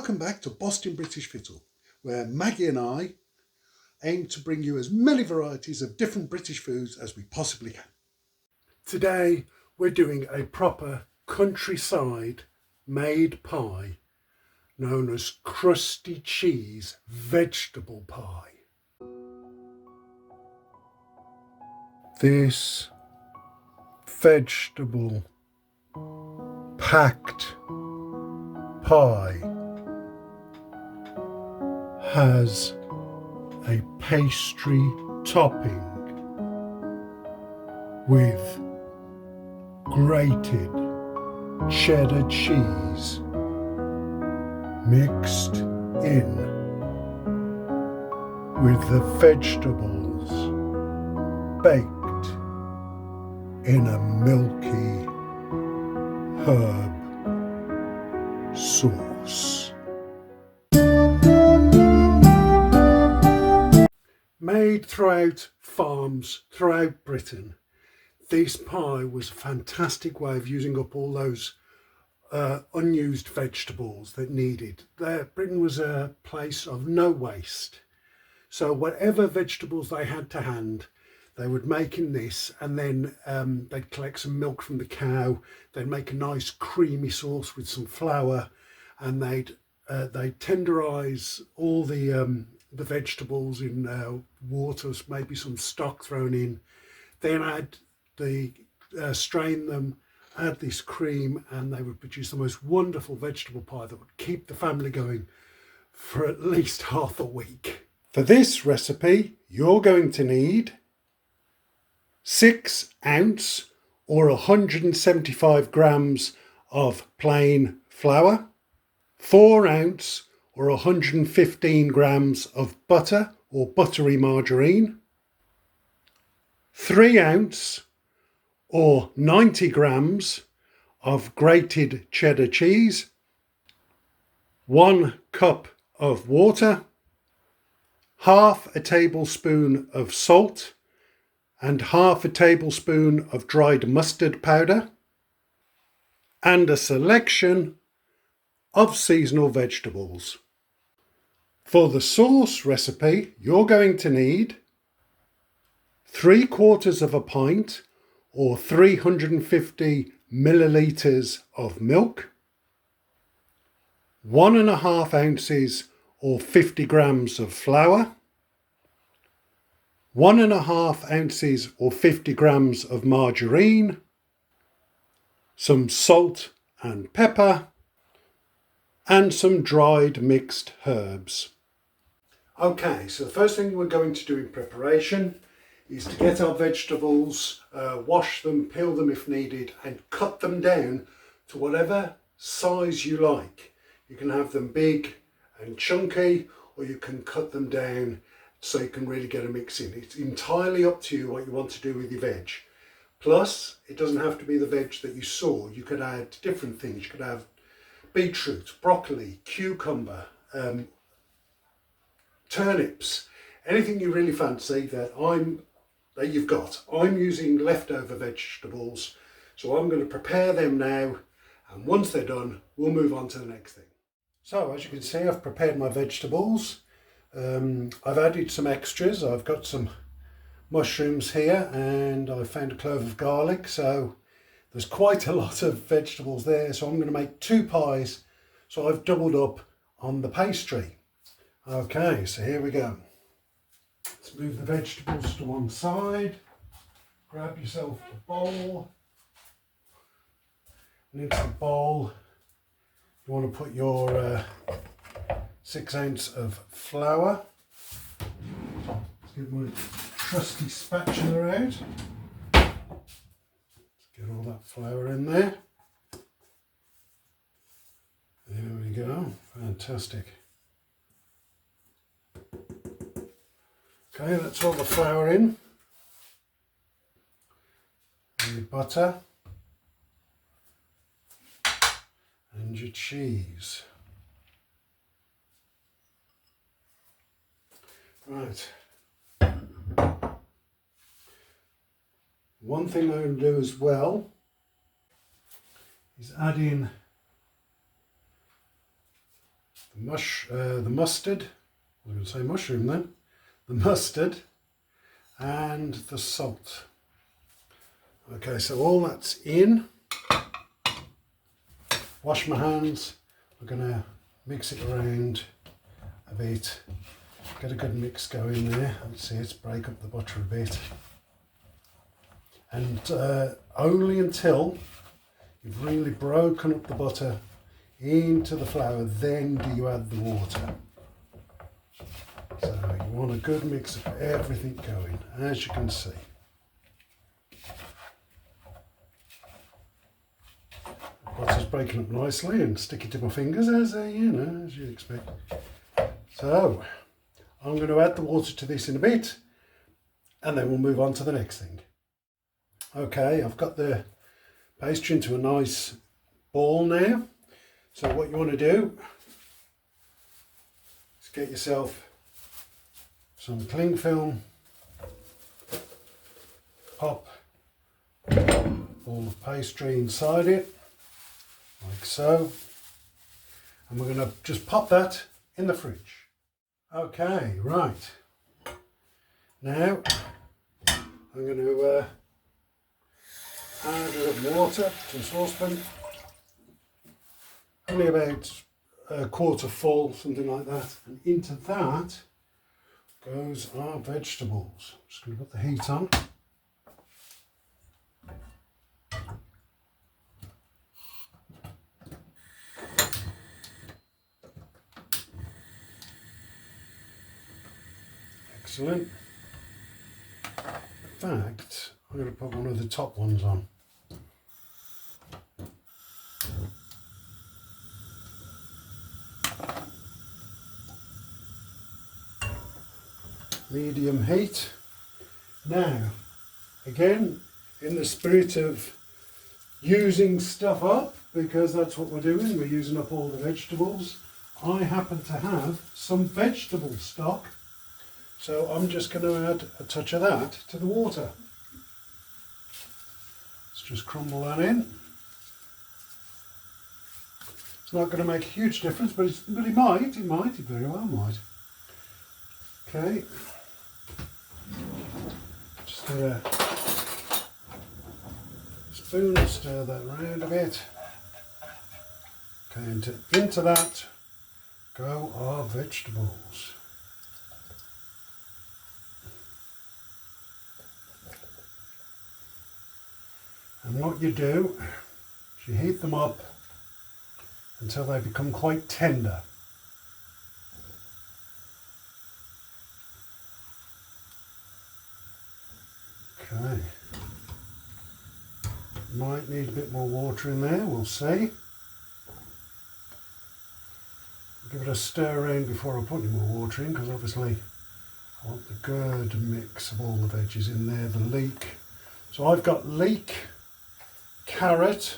Welcome back to Bostin British Fittle, where Maggie and I aim to bring you as many varieties of different British foods as we possibly can. Today we're doing a proper countryside made pie known as crusty cheese vegetable pie. This vegetable packed pie has a pastry topping with grated cheddar cheese mixed in with the vegetables baked in a milky herb sauce. Made throughout farms throughout Britain, this pie was a fantastic way of using up all those unused vegetables that needed. Britain was a place of no waste. So whatever vegetables they had to hand, they would make in this, and then they'd collect some milk from the cow. They'd make a nice creamy sauce with some flour, and they'd tenderize all the vegetables in water, maybe some stock thrown in. Then strain them, add this cream, and they would produce the most wonderful vegetable pie that would keep the family going for at least half a week. For this recipe, you're going to need 6 ounce or 175 grams of plain flour, 4 ounce or 115 grams of butter or buttery margarine, 3 ounce or 90 grams of grated cheddar cheese, 1 cup of water, half a tablespoon of salt, and half a tablespoon of dried mustard powder, and a selection of seasonal vegetables. For the sauce recipe, you're going to need 3/4 of a pint or 350 millilitres of milk, 1.5 ounces or 50 grams of flour, 1.5 ounces or 50 grams of margarine, some salt and pepper, and some dried mixed herbs. Okay, so the first thing we're going to do in preparation is to get our vegetables, wash them, peel them if needed, and cut them down to whatever size you like. You can have them big and chunky, or you can cut them down so you can really get a mix in. It's entirely up to you what you want to do with your veg. Plus, it doesn't have to be the veg that you saw. You could add different things. You could have beetroot, broccoli, cucumber, turnips, anything you really fancy that you've got. I'm using leftover vegetables, so I'm going to prepare them now, and once they're done, we'll move on to the next thing. So as you can see, I've prepared my vegetables. I've added some extras. I've got some mushrooms here, and I found a clove of garlic, so there's quite a lot of vegetables there. So I'm going to make 2 pies, so I've doubled up on the pastry. Okay, so here we go. Let's move the vegetables to one side. Grab yourself a bowl. And into the bowl, you want to put your 6 ounce of flour. Let's get my trusty spatula out. Let's get all that flour in there. There we go, fantastic. Okay, that's all the flour in. And your butter. And your cheese. Right. One thing I'm going to do as well is add in the the mustard, I was going to say mushroom then, the mustard and the salt. Okay, so all that's in. Wash my hands. We're going to mix it around a bit. Get a good mix going there. Let's see, let's break up the butter a bit. And only until you've really broken up the butter into the flour, then do you add the water. So you want a good mix of everything going, as you can see. Butter's breaking up nicely and sticky to my fingers, as you'd expect. So I'm going to add the water to this in a bit, and then we'll move on to the next thing. Okay, I've got the pastry into a nice ball now. So what you want to do is get yourself some cling film, pop all the pastry inside it, like so, and we're going to just pop that in the fridge. Okay, right, now I'm going to add a little water to the saucepan, only about a quarter full, something like that, and into that goes our vegetables. Just going to put the heat on. Excellent. In fact, I'm going to put one of the top ones on. Medium heat. Now, again, in the spirit of using stuff up, because that's what we're doing, we're using up all the vegetables, I happen to have some vegetable stock, so I'm just going to add a touch of that to the water. Let's just crumble that in. It's not going to make a huge difference, but it very well might. Okay. Just get a spoon and stir that around a bit. Okay, into that go our vegetables. And what you do is you heat them up until they become quite tender. Okay. Might need a bit more water in there, we'll see. Give it a stir around before I put any more water in, because obviously I want the good mix of all the veggies in there, the leek. So I've got leek, carrot,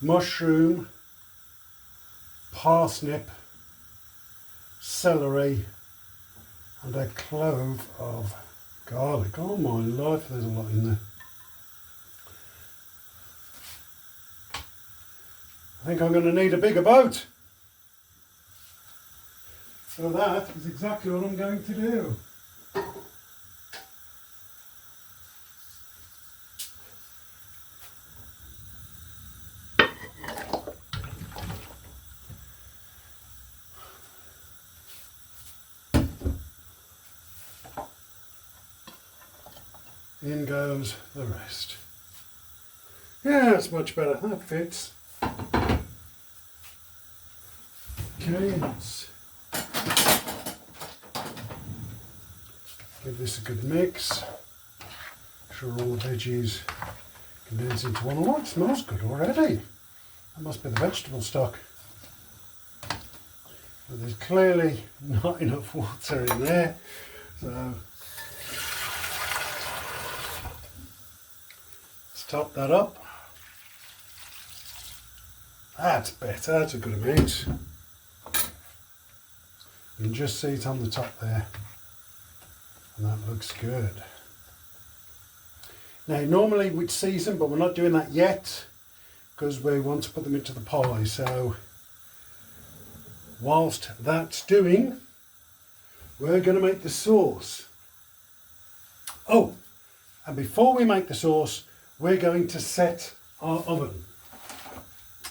mushroom, parsnip, celery, and a clove of garlic. Oh my life, there's a lot in there. I think I'm going to need a bigger boat. So that is exactly what I'm going to do. In goes the rest. Yeah, that's much better. That fits. Okay, let's give this a good mix. Make sure all the veggies condense into one. Oh, it smells good already. That must be the vegetable stock. But there's clearly not enough water in there, so top that up. That's better, that's a good amount. You can just see it on the top there, and that looks good. Now normally we'd season, but we're not doing that yet because we want to put them into the pie. So whilst that's doing, we're going to make the sauce. Oh, and before we make the sauce, we're going to set our oven.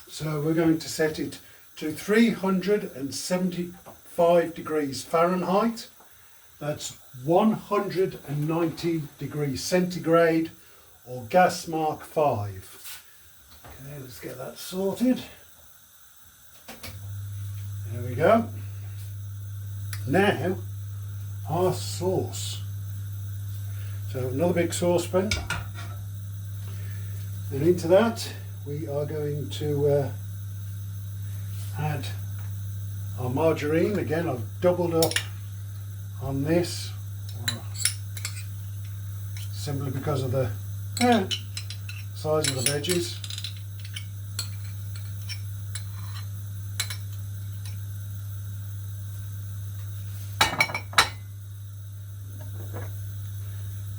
So we're going to set it to 375 degrees Fahrenheit. That's 190 degrees centigrade, or gas mark 5. Okay, let's get that sorted. There we go. Now, our sauce. So another big saucepan, and into that we are going to add our margarine. Again, I've doubled up on this, simply because of the size of the veggies.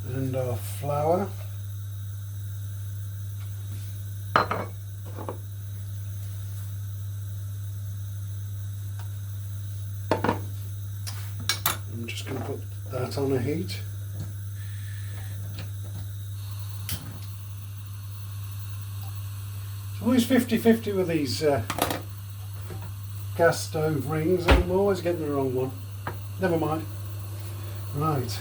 And our flour. I'm just going to put that on a heat. It's always 50-50 with these gas stove rings. I'm always getting the wrong one. Never mind. Right.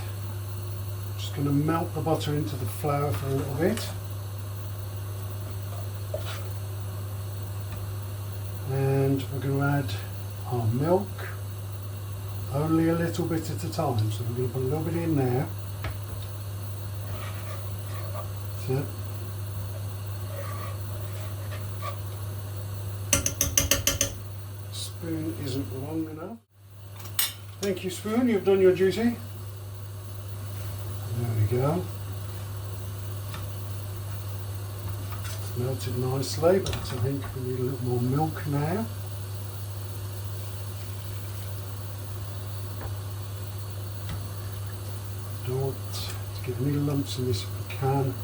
Just going to melt the butter into the flour for a little bit. And we're going to add our milk. Only a little bit at a time, so we're going to put a little bit in there. That's it. Spoon isn't long enough. Thank you, spoon, you've done your duty. There we go. It's melted nicely, but I think we need a little more milk now. Don't want to get any lumps in this if we can.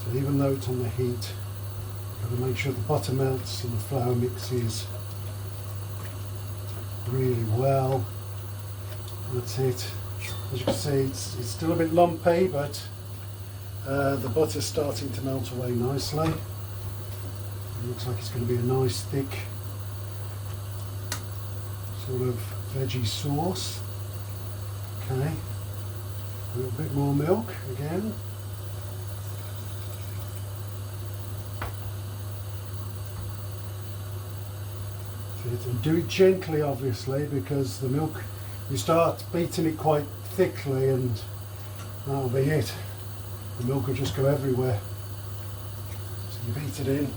So even though it's on the heat, you've got to make sure the butter melts and the flour mixes really well. That's it. As you can see, it's still a bit lumpy, but the butter's starting to melt away nicely. It looks like it's going to be a nice thick sort of veggie sauce. Okay. A little bit more milk again. And do it gently, obviously, because the milk, you start beating it quite thickly and that'll be it. The milk will just go everywhere. So you beat it in,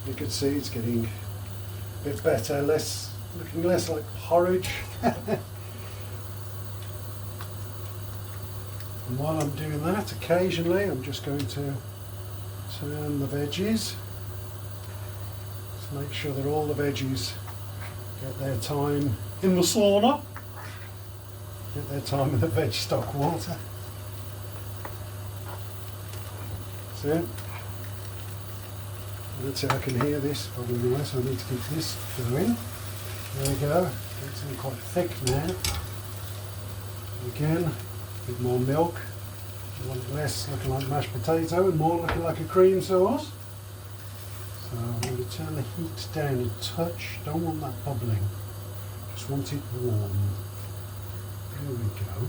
you can see it's getting a bit better, looking less like porridge. And while I'm doing that, occasionally I'm just going to turn the veggies. Just make sure that all the veggies get their time in the sauna, get their time in the veg stock water. That's it. That's it, I can hear this probably nice, so I need to keep this going. There we go, it's getting quite thick now. Again, a bit more milk. You want less looking like mashed potato and more looking like a cream sauce. So I'm going to turn the heat down a touch. Don't want that bubbling, just want it warm. There we go.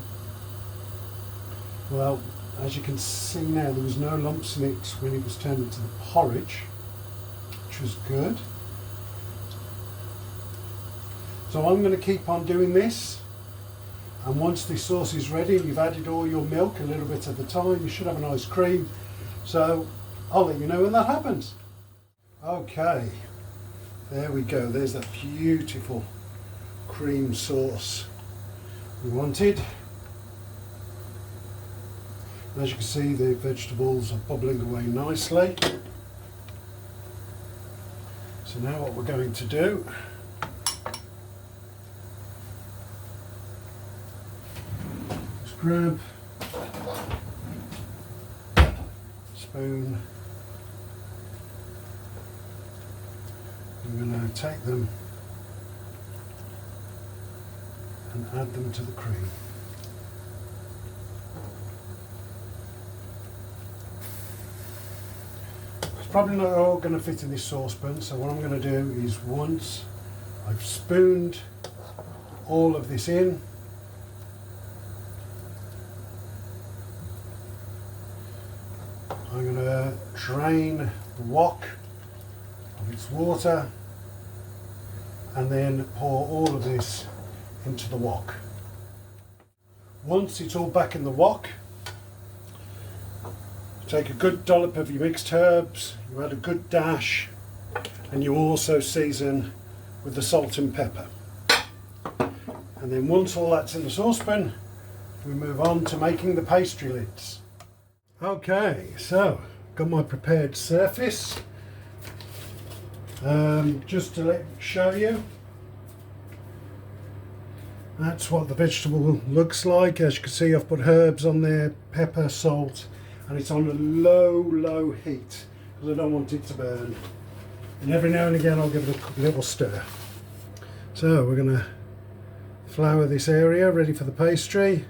Well, as you can see now, there was no lumps in it when it was turned into the porridge, which was good. So I'm going to keep on doing this, and once the sauce is ready and you've added all your milk a little bit at a time, you should have a nice cream. So I'll let you know when that happens. Okay, there we go. There's that beautiful cream sauce we wanted. As you can see, the vegetables are bubbling away nicely. So now what we're going to do, is grab a spoon. I'm going to take them and add them to the cream. It's probably not all going to fit in this saucepan, so what I'm going to do is, once I've spooned all of this in, I'm going to drain the wok of its water and then pour all of this into the wok. Once it's all back in the wok, take a good dollop of your mixed herbs, you add a good dash, and you also season with the salt and pepper. And then once all that's in the saucepan, we move on to making the pastry lids. Okay, so got my prepared surface. Just to show you, that's what the vegetable looks like. As you can see, I've put herbs on there, pepper, salt, and it's on a low heat because I don't want it to burn. And every now and again I'll give it a little stir. So we're going to flour this area ready for the pastry.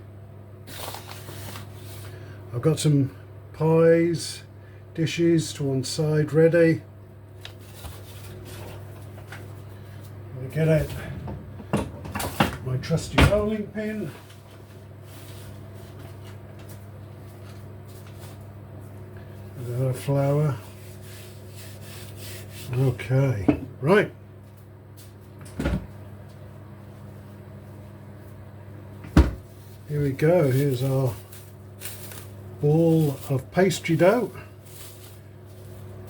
I've got some pies, dishes to one side ready. I'm going to get out my trusty rolling pin. With our flour. Okay, right. Here we go, here's our ball of pastry dough.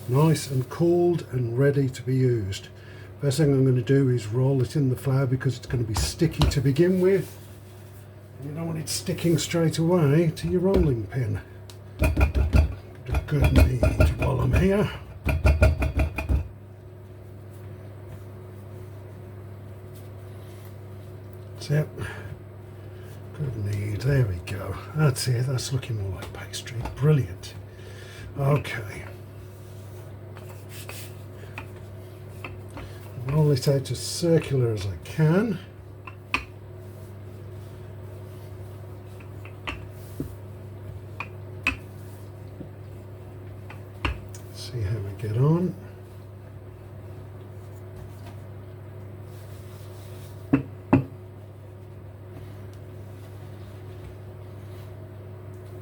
Nice and cooled and ready to be used. First thing I'm going to do is roll it in the flour because it's going to be sticky to begin with. And you don't want it sticking straight away to your rolling pin. Give it a good knead while I'm here. That's it. Good knead, there we go. That's it, that's looking more like pastry. Brilliant. Okay. Roll it out as circular as I can. See how we get on.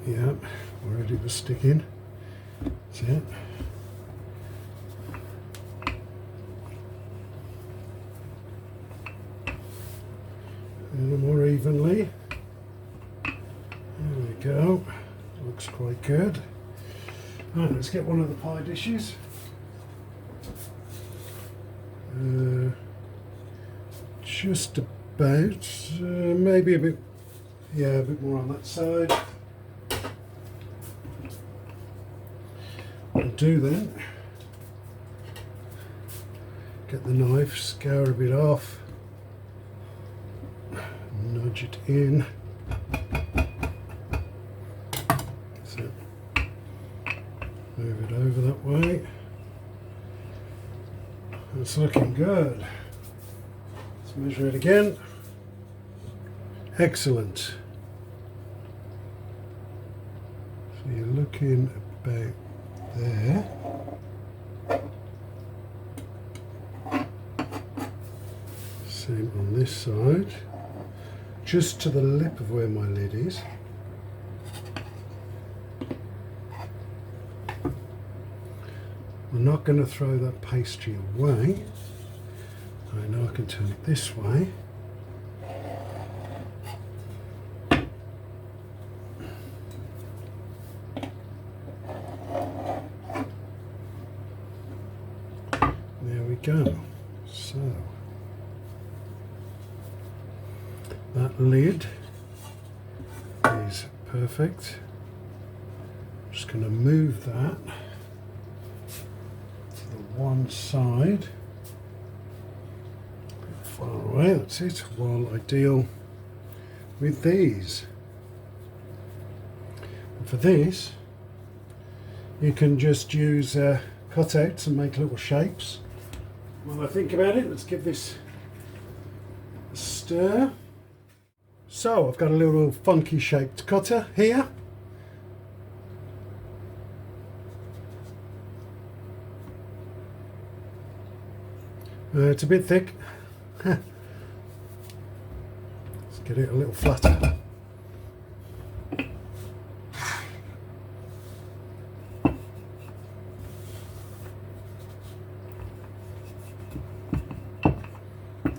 Yeah, already was sticking. That's it. A little more evenly. There we go. Looks quite good. Right, let's get one of the pie dishes. Just about, maybe a bit, yeah, a bit more on that side. I'll do then. Get the knife, scour a bit off. Nudge it in. So move it over that way. It's looking good. Let's measure it again. Excellent. So you're looking about there. Same on this side. Just to the lip of where my lid is. I'm not going to throw that pastry away. I know I can turn it this way. There we go. So that lid is perfect. I'm just going to move that to the one side, a bit far away, that's it, while I deal with these. And for this, you can just use cutouts and make little shapes. While I think about it, let's give this a stir. So I've got a little funky shaped cutter here. It's a bit thick. Let's get it a little flatter. There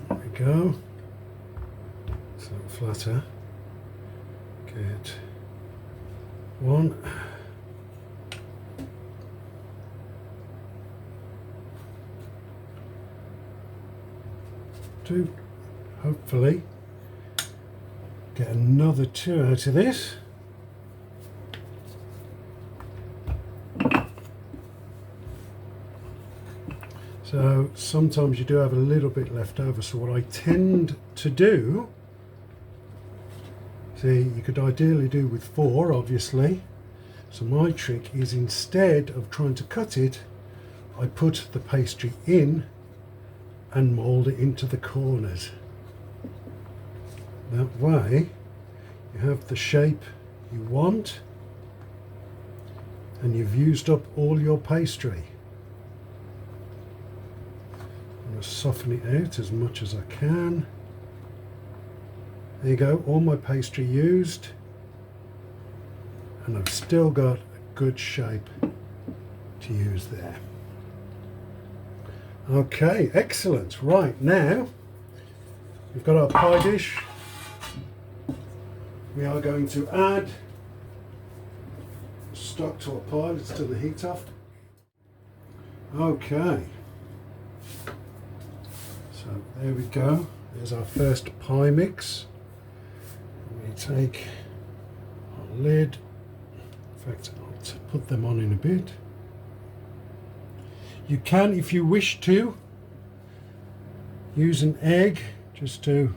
we go. It's a little flatter. Get one. Two. Hopefully get another two out of this. So sometimes you do have a little bit left over, so what I tend to do, see, you could ideally do with 4 obviously, so my trick is instead of trying to cut it, I put the pastry in and mould it into the corners. That way you have the shape you want and you've used up all your pastry. I'm going to soften it out as much as I can. There you go, all my pastry used, and I've still got a good shape to use there. Okay, excellent. Right, now we've got our pie dish. We are going to add stock to our pie. Let's turn the heat off. Okay, so there we go. There's our first pie mix. We take our lid. In fact, I'll put them on in a bit. You can, if you wish to, use an egg just to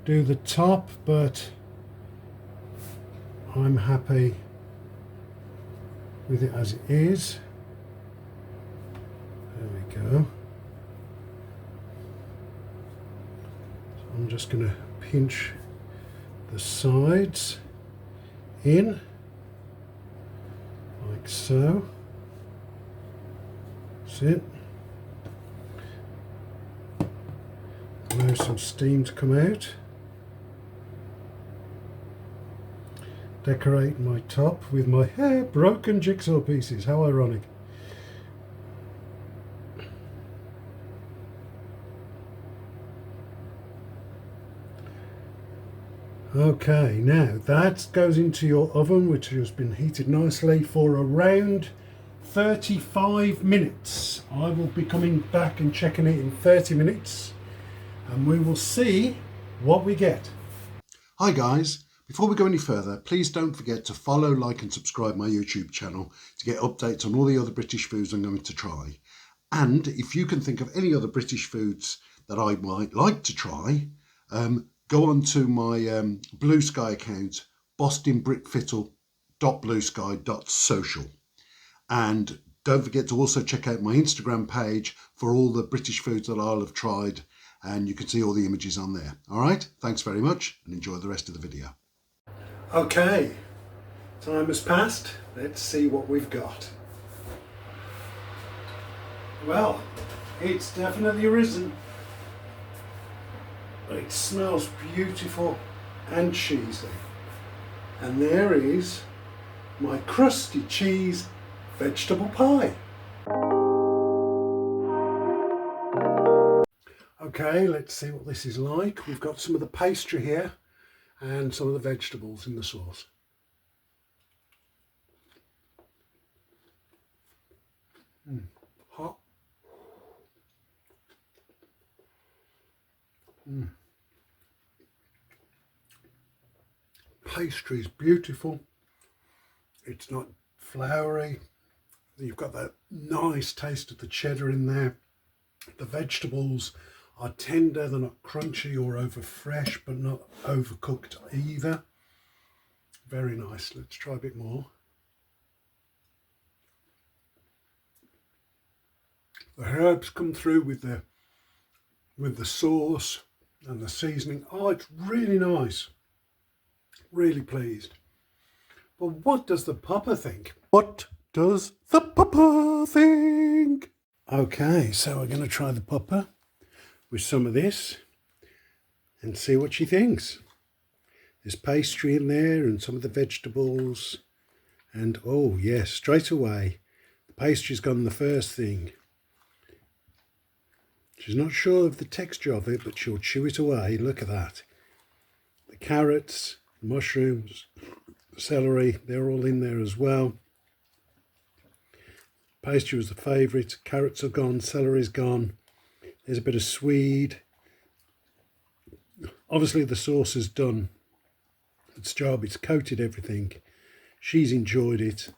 do the top, but I'm happy with it as it is. There we go. So I'm just going to pinch the sides in like so. That's it. Allow some steam to come out. Decorate my top with my broken jigsaw pieces. How ironic. Okay, now that goes into your oven, which has been heated nicely for around 35 minutes. I will be coming back and checking it in 30 minutes and we will see what we get. Hi guys, before we go any further, please don't forget to follow, like and subscribe my YouTube channel to get updates on all the other British foods I'm going to try. And if you can think of any other British foods that I might like to try, go on to my Blue Sky account, bostinbrickfittle.bluesky.social. And don't forget to also check out my Instagram page for all the British foods that I'll have tried, and you can see all the images on there. All right, thanks very much and enjoy the rest of the video. Okay, time has passed. Let's see what we've got. Well, it's definitely risen. It smells beautiful and cheesy. And there is my crusty cheese vegetable pie. Okay, let's see what this is like. We've got some of the pastry here and some of the vegetables in the sauce. Hot. Pastry is beautiful. It's not floury. You've got that nice taste of the cheddar in there. The vegetables are tender, they're not crunchy or over fresh, but not overcooked either. Very nice. Let's try a bit more. The herbs come through with the sauce. And the seasoning, oh, it's really nice. Really pleased. But what does the pupper think? What does the pupper think? Okay, so we're going to try the pupper with some of this and see what she thinks. There's pastry in there and some of the vegetables. And oh yes, straight away, the pastry's gone the first thing. She's not sure of the texture of it, but she'll chew it away. Look at that. The carrots, the mushrooms, the celery, they're all in there as well. Pastry was the favourite. Carrots are gone, celery's gone. There's a bit of swede. Obviously the sauce is done its job. It's coated everything. She's enjoyed it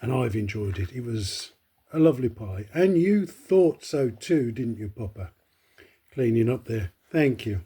and I've enjoyed it. It was a lovely pie. And you thought so too, didn't you, Papa? Cleaning up there. Thank you.